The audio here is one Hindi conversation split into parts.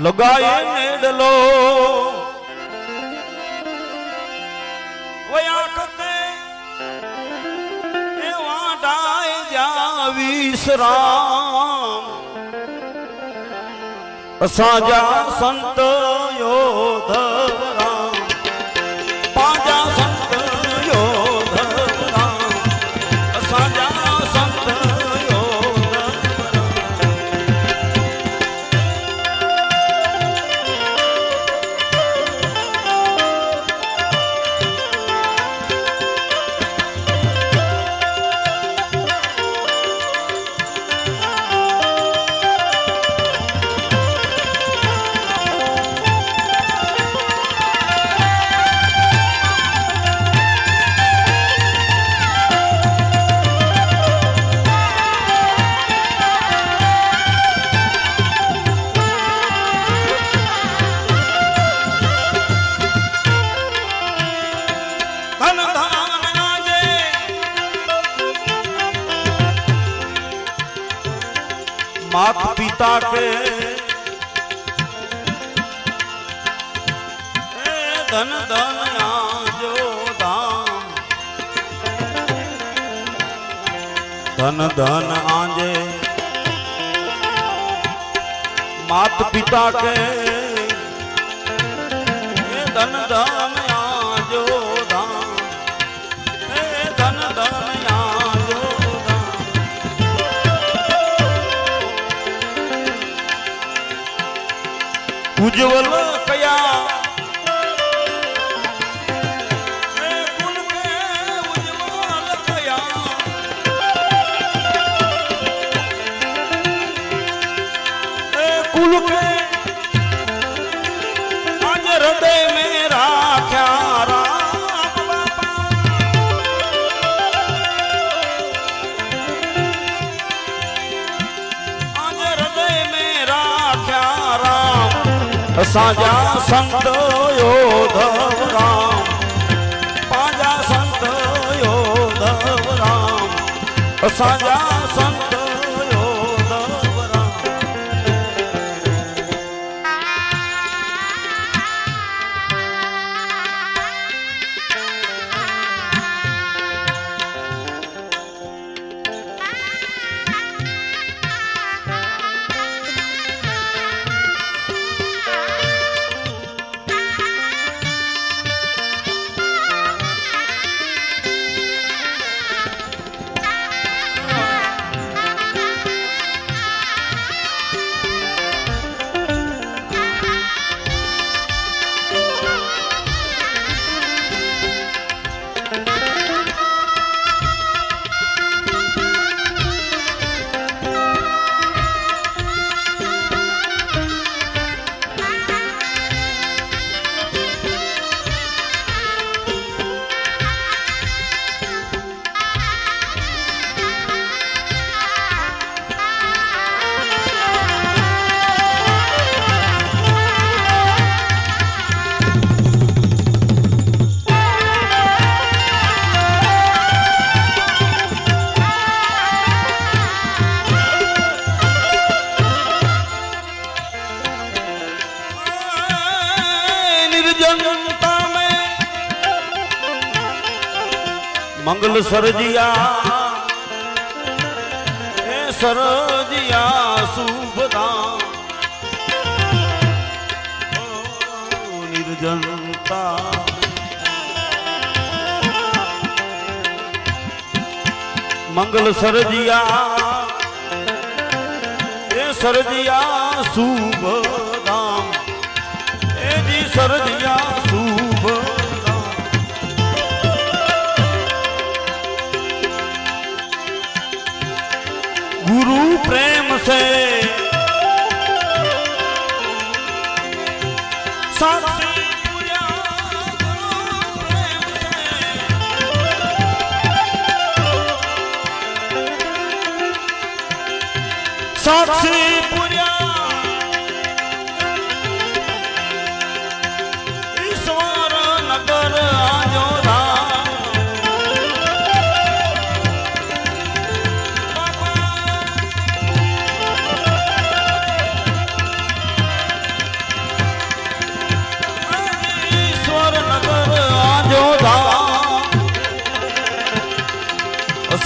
लगाए नेडलो वया करते एवा डाय जा विश्राम असाजा संत योधवराम पाजा संत योधवराम असाजा संत मात पिता के धन धन आजो धाम धन धन आजे मात पिता के धन धन आजो धाम धन धन उज्जवल कया कुल के उज्जवल कया कुल के आज हृदय में राख्या राम बापा आज हृदय में राख्या राम साजा संत योधव राम पाजा संत योधव राम साजा संत योधव राम मंगल सरजिया सरजिया शुभदाम निर्जनता मंगल सरजिया सरजिया शुभदाम जी सरजिया शुभ गुरु प्रेम से साक्षी पूरा गुरु प्रेम से साक्षी पूरा ईश्वर नगर आजो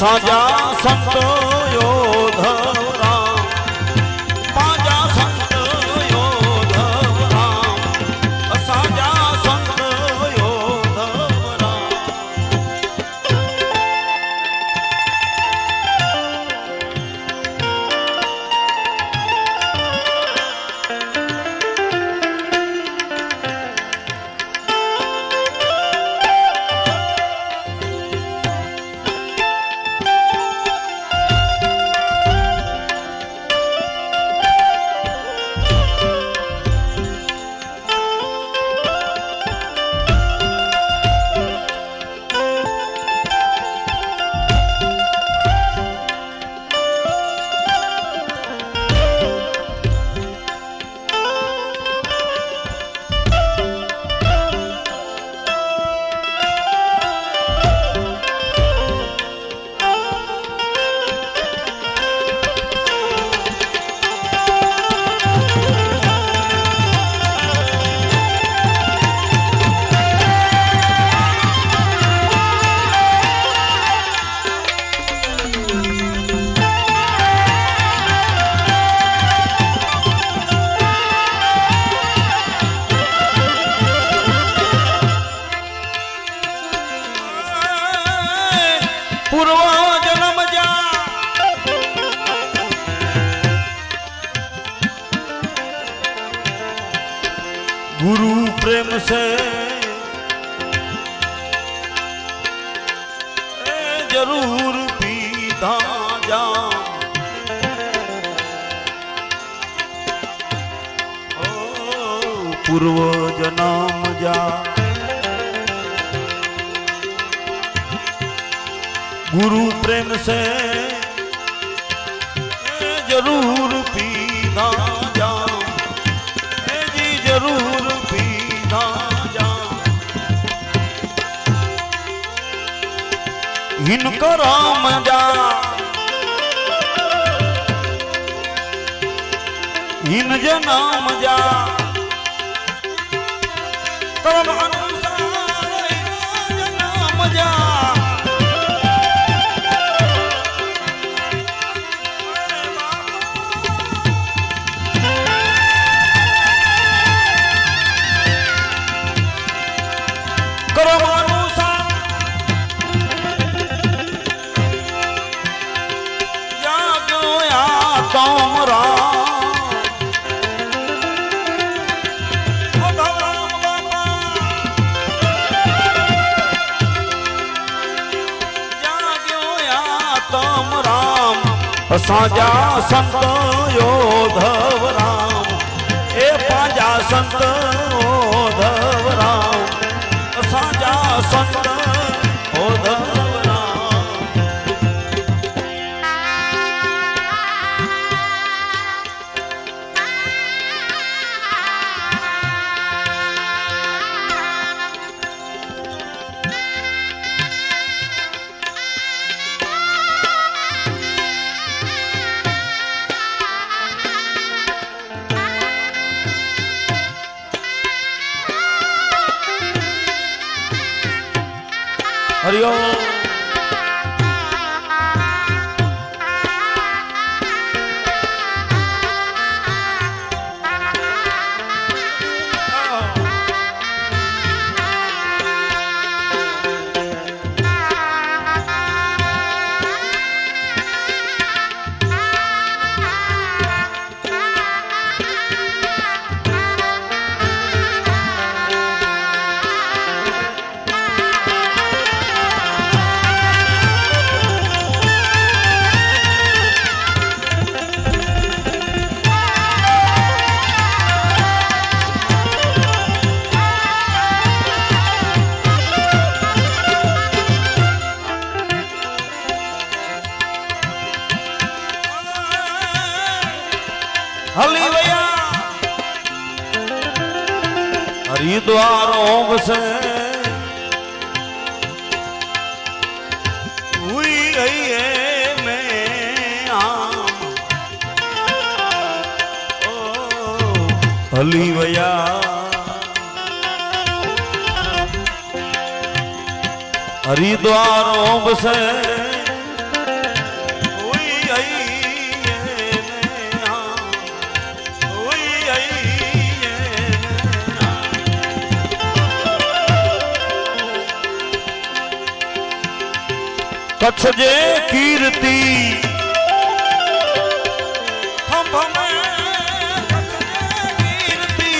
साजा संत योधव राम पाजा संत योधव राम साजा संत योधव राम पूर्व जन्म जा गुरु प्रेम से जरूर पीता जा पूर्व जन्म जा गुरु प्रेम से जरूर पीना जा जी जरूर पीना जा इनको राम जा इन जनाम जा कर्म अनुसार इन जनाम जा साजा संत योधव राम ए पाजा संत योधव राम साजा संत योधव राम हरिओम हलिवया हरिद्वारों से हुई गई है मैं आम हलिवया हरिद्वारों से कच्छ जे कीर्ति थंभ में कच्छ जे कीर्ति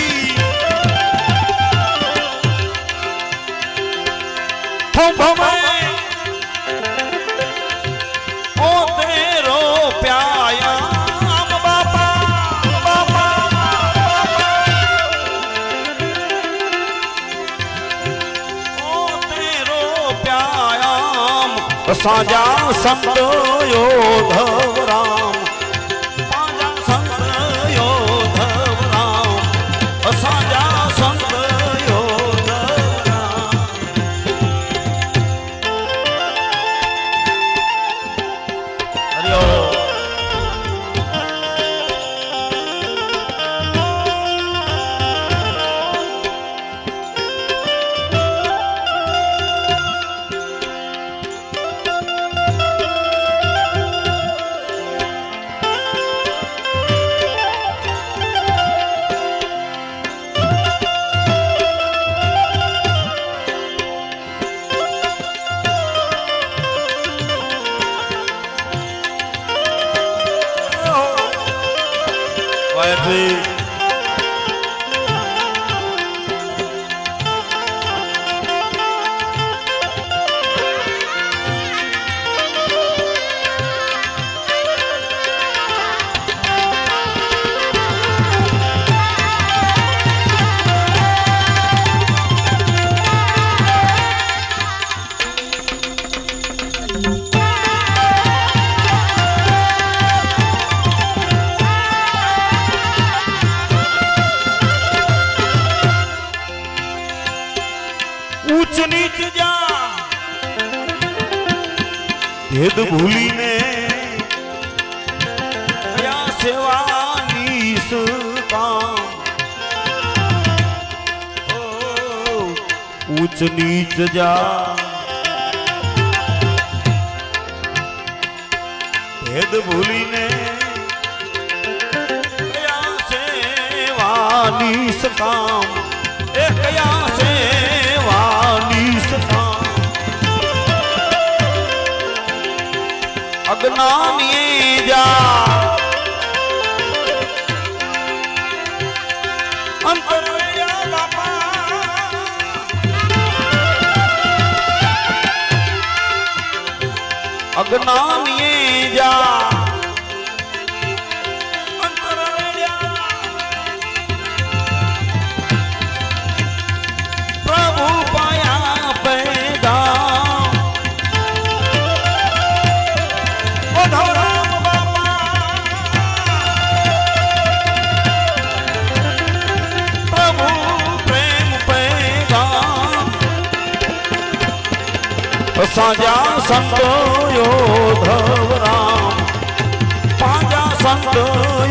थंभ में ओ तेरो प्यायाम बापा बापा ओ तेरो प्यायाम साजा संत योधव राम पांजा संत योधव राम साजा संत योधव राम हरिओ ऊंच नीच जा भेद भूली ने या सेवा नीस काम ऊंच नीच जा भेद भूली ने या सेवा नीस काम एक या सेवा नीस काम अज्ञानी जा अंतर या बापा अज्ञानी जा साजा संत योधव राम पांजा संत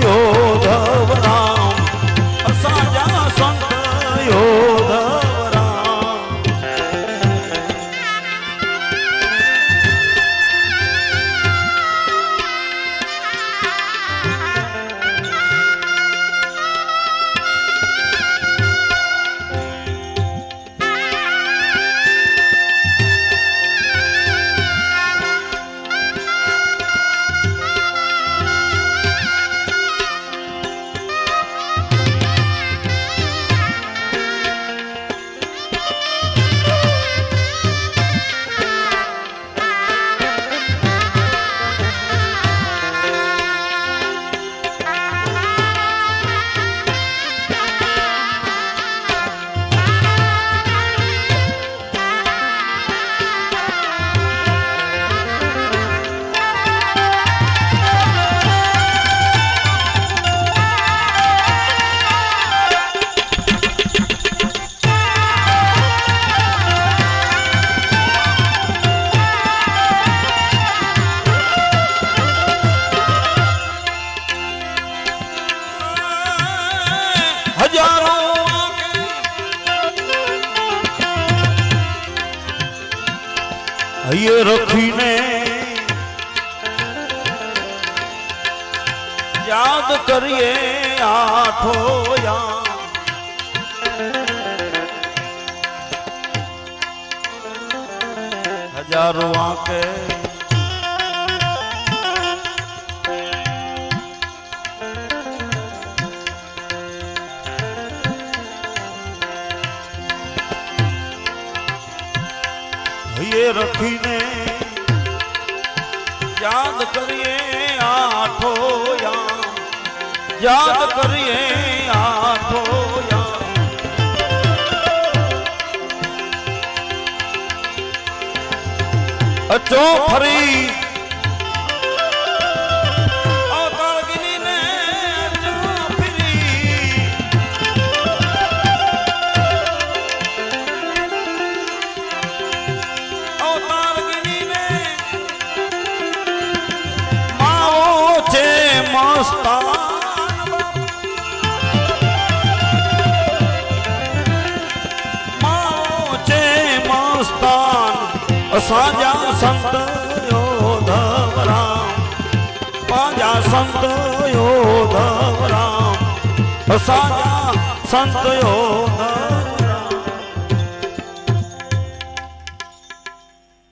योधव राम साजा संत योधव राम ये रखीने याद करिए आठो या हजारों आंखें રખીને યાદ કરીએ આઠો યામ યાદ કરીએ આઠો યામ અચો ફરી સાજા સંત યોધવ રામ પાજા સંત યોધવ રામ સાજા સંત યોધવ